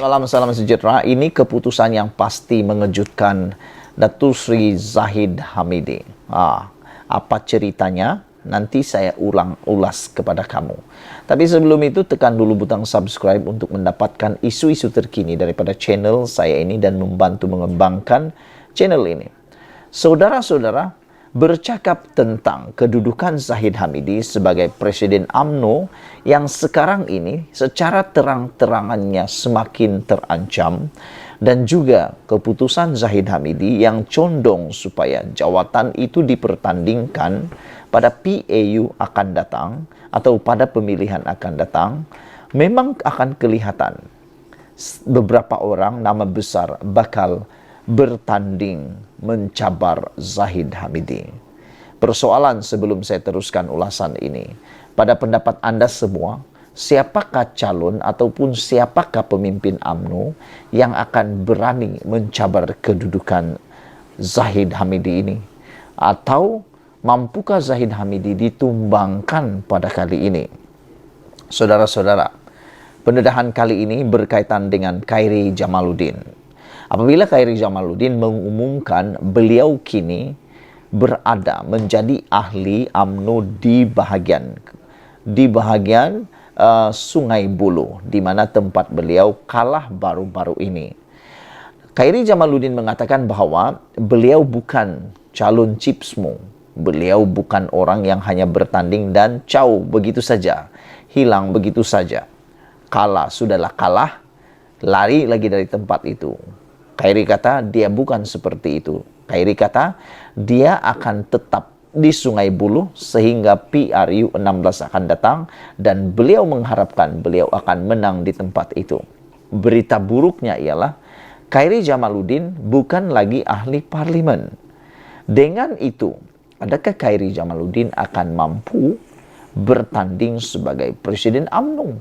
Selamat malam, salam sejahtera. Ini keputusan yang pasti mengejutkan Datuk Sri Zahid Hamidi. Apa ceritanya? Nanti saya ulas kepada kamu. Tapi sebelum itu, tekan dulu butang subscribe untuk mendapatkan isu-isu terkini daripada channel saya ini dan membantu mengembangkan channel ini. Saudara-saudara, bercakap tentang kedudukan Zahid Hamidi sebagai Presiden UMNO yang sekarang ini secara terang-terangannya semakin terancam, dan juga keputusan Zahid Hamidi yang condong supaya jawatan itu dipertandingkan pada PAU akan datang atau pada pemilihan akan datang, memang akan kelihatan beberapa orang nama besar bakal bertanding mencabar Zahid Hamidi. Persoalan sebelum saya teruskan ulasan ini, pada pendapat Anda semua, siapakah calon ataupun siapakah pemimpin UMNO yang akan berani mencabar kedudukan Zahid Hamidi ini? Atau mampukah Zahid Hamidi ditumbangkan pada kali ini? Saudara-saudara, pendedahan kali ini berkaitan dengan Khairi Jamaluddin. Apabila Khairi Jamaluddin mengumumkan beliau kini berada menjadi ahli UMNO di bahagian Sungai Buloh, di mana tempat beliau kalah baru-baru ini. Khairi Jamaluddin mengatakan bahwa beliau bukan calon cipsmo. Beliau bukan orang yang hanya bertanding dan begitu saja, hilang begitu saja. Kalah, sudahlah kalah, lari lagi dari tempat itu. Khairi kata dia bukan seperti itu. Khairi kata dia akan tetap di Sungai Buloh sehingga PRU 16 akan datang, dan beliau mengharapkan beliau akan menang di tempat itu. Berita buruknya ialah Khairi Jamaluddin bukan lagi ahli parlimen. Dengan itu, adakah Khairi Jamaluddin akan mampu bertanding sebagai Presiden UMNO?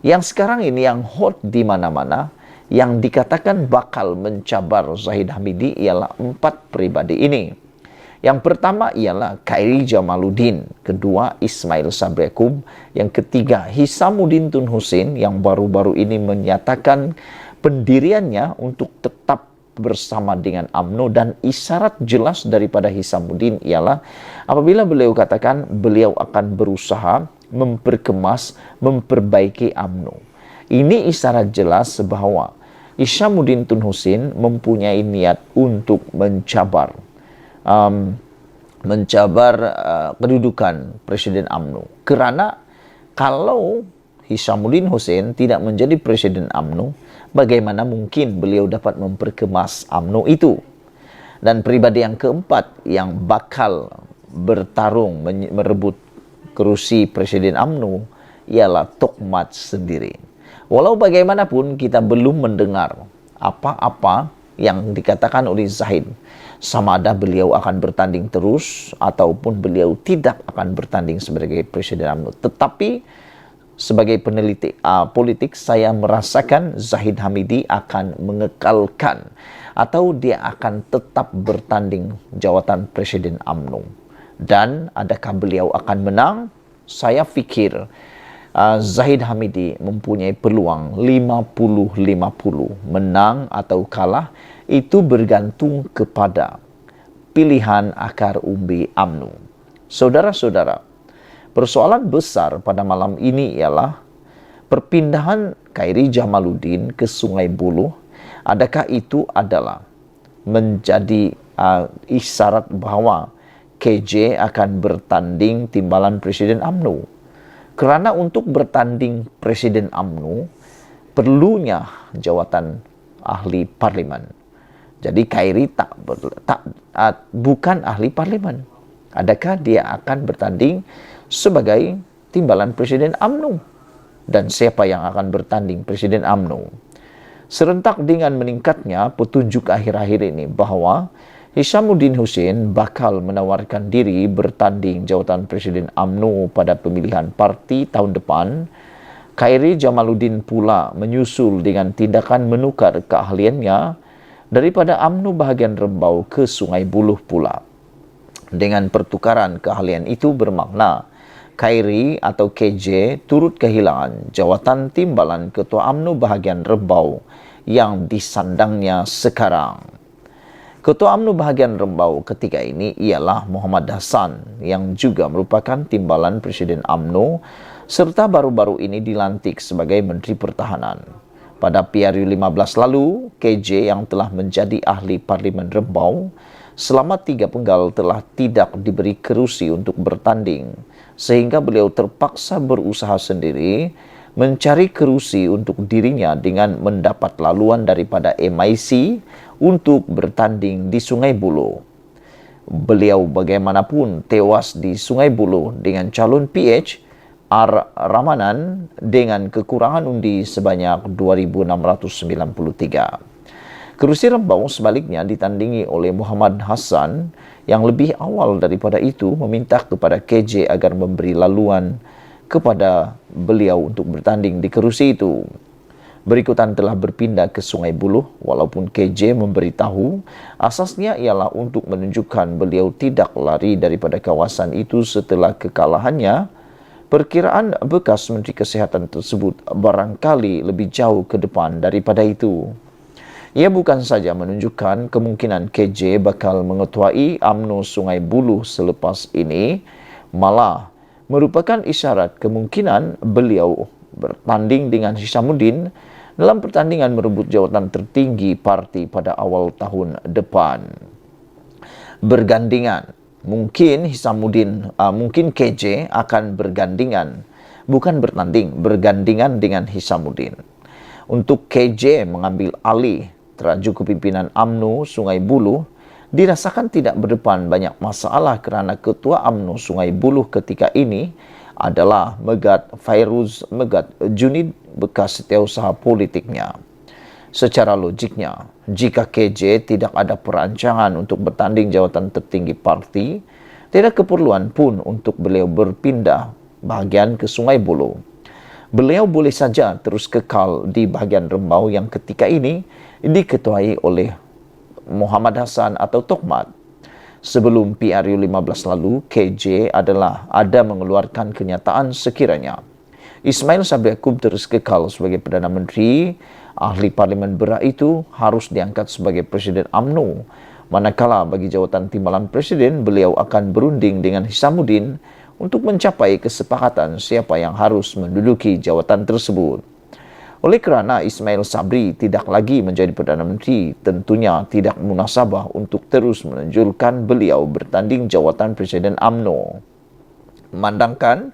Yang sekarang ini yang hot di mana-mana, yang dikatakan bakal mencabar Zahid Hamidi ialah 4 pribadi ini. Yang pertama ialah Khairi Jamaluddin, kedua Ismail Sabri Yaakob, yang ketiga Hishamuddin Tun Hussein yang baru-baru ini menyatakan pendiriannya untuk tetap bersama dengan UMNO, dan isyarat jelas daripada Hishamuddin ialah apabila beliau katakan beliau akan berusaha memperkemas, memperbaiki UMNO. Ini isyarat jelas bahwa Hishamuddin Tun Hussein mempunyai niat untuk mencabar kedudukan Presiden UMNO. Kerana kalau Hishamuddin Hussein tidak menjadi Presiden UMNO, bagaimana mungkin beliau dapat memperkemas UMNO itu? Dan pribadi yang keempat yang bakal bertarung merebut kerusi Presiden UMNO ialah Tokmat sendiri. Walau bagaimanapun kita belum mendengar apa-apa yang dikatakan oleh Zahid, sama ada beliau akan bertanding terus ataupun beliau tidak akan bertanding sebagai Presiden UMNO. Tetapi sebagai peneliti politik, saya merasakan Zahid Hamidi akan mengekalkan atau dia akan tetap bertanding jawatan Presiden UMNO. Dan adakah beliau akan menang? Saya fikir Zahid Hamidi mempunyai peluang 50-50, menang atau kalah itu bergantung kepada pilihan akar umbi UMNO. Saudara-saudara, persoalan besar pada malam ini ialah perpindahan Khairi Jamaluddin ke Sungai Buloh. Adakah itu adalah menjadi isyarat bahwa KJ akan bertanding timbalan Presiden UMNO? Kerana untuk bertanding Presiden UMNO perlunya jawatan ahli parlimen. Jadi Khairi bukan ahli parlimen. Adakah dia akan bertanding sebagai timbalan Presiden UMNO? Dan siapa yang akan bertanding Presiden UMNO? Serentak dengan meningkatnya petunjuk akhir-akhir ini bahwa Hishamuddin Hussein bakal menawarkan diri bertanding jawatan Presiden UMNO pada pemilihan parti tahun depan, Khairi Jamaluddin pula menyusul dengan tindakan menukar keahliannya daripada UMNO bahagian Rembau ke Sungai Buloh pula. Dengan pertukaran keahlian itu bermakna Khairi atau KJ turut kehilangan jawatan timbalan Ketua UMNO bahagian Rembau yang disandangnya sekarang. Ketua UMNO bahagian Rembau ketika ini ialah Muhammad Hassan yang juga merupakan timbalan Presiden UMNO serta baru-baru ini dilantik sebagai Menteri Pertahanan. Pada PRU 15 lalu, KJ yang telah menjadi ahli Parlimen Rembau selama 3 penggal telah tidak diberi kerusi untuk bertanding, sehingga beliau terpaksa berusaha sendiri mencari kerusi untuk dirinya dengan mendapat laluan daripada MIC untuk bertanding di Sungai Buloh. Beliau bagaimanapun tewas di Sungai Buloh dengan calon PH R. Ramanan dengan kekurangan undi sebanyak 2.693. Kerusi Rembau sebaliknya ditandingi oleh Muhammad Hassan yang lebih awal daripada itu meminta kepada KJ agar memberi laluan kepada beliau untuk bertanding di kerusi itu. Berikutan telah berpindah ke Sungai Buloh walaupun KJ memberitahu asasnya ialah untuk menunjukkan beliau tidak lari daripada kawasan itu setelah kekalahannya. Perkiraan bekas Menteri Kesihatan tersebut barangkali lebih jauh ke depan daripada itu. Ia bukan saja menunjukkan kemungkinan KJ bakal mengetuai UMNO Sungai Buloh selepas ini, malah merupakan isyarat kemungkinan beliau bertanding dengan Hishamuddin dalam pertandingan merebut jawatan tertinggi parti pada awal tahun depan. Bergandingan, mungkin KJ akan bergandingan, bukan bertanding, bergandingan dengan Hishamuddin. Untuk KJ mengambil alih teraju kepimpinan UMNO Sungai Buloh dirasakan tidak berdepan banyak masalah kerana Ketua UMNO Sungai Buloh ketika ini adalah Megat Fairuz Megat Junid, bekas setiausaha politiknya. Secara logiknya, jika KJ tidak ada perancangan untuk bertanding jawatan tertinggi parti, tidak keperluan pun untuk beliau berpindah bahagian ke Sungai Buloh. Beliau boleh saja terus kekal di bahagian Rembau yang ketika ini diketuai oleh Muhammad Hassan atau Tokmat. Sebelum PRU 15 lalu, KJ ada mengeluarkan kenyataan sekiranya Ismail Sabri Yaakob terus kekal sebagai Perdana Menteri, ahli Parlimen Berak itu harus diangkat sebagai Presiden UMNO. Manakala bagi jawatan timbalan Presiden, beliau akan berunding dengan Hishamuddin untuk mencapai kesepakatan siapa yang harus menduduki jawatan tersebut. Oleh kerana Ismail Sabri tidak lagi menjadi Perdana Menteri, tentunya tidak munasabah untuk terus menunjukkan beliau bertanding jawatan Presiden UMNO. Memandangkan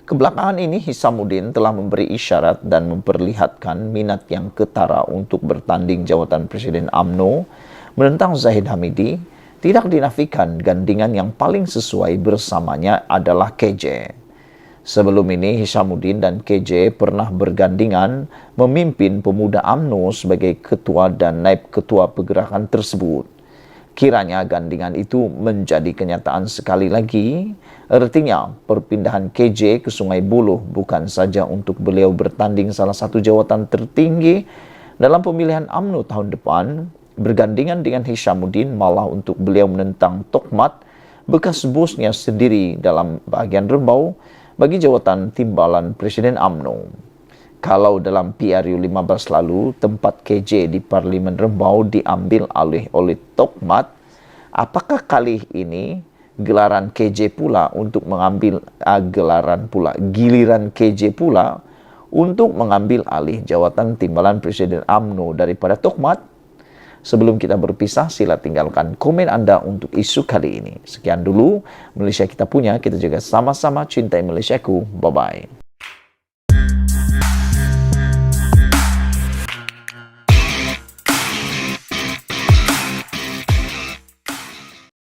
kebelakangan ini Hishamuddin telah memberi isyarat dan memperlihatkan minat yang ketara untuk bertanding jawatan Presiden UMNO menentang Zahid Hamidi, tidak dinafikan gandingan yang paling sesuai bersamanya adalah KJ. Sebelum ini, Hishamuddin dan KJ pernah bergandingan memimpin pemuda UMNO sebagai ketua dan naib ketua pergerakan tersebut. Kiranya gandingan itu menjadi kenyataan sekali lagi, artinya perpindahan KJ ke Sungai Buloh bukan saja untuk beliau bertanding salah satu jawatan tertinggi dalam pemilihan UMNO tahun depan, bergandingan dengan Hishamuddin malah untuk beliau menentang Tokmat, bekas bosnya sendiri dalam bahagian Rembau, bagi jawatan timbalan Presiden UMNO. Kalau dalam PRU 15 lalu, tempat KJ di Parlimen Rembau diambil alih oleh Tokmat, apakah kali ini giliran KJ pula untuk mengambil giliran KJ pula untuk mengambil alih jawatan timbalan Presiden UMNO daripada Tokmat? Sebelum kita berpisah, sila tinggalkan komen anda untuk isu kali ini. Sekian dulu, Malaysia kita punya, kita juga sama-sama cintai Malaysiaku. Bye-bye.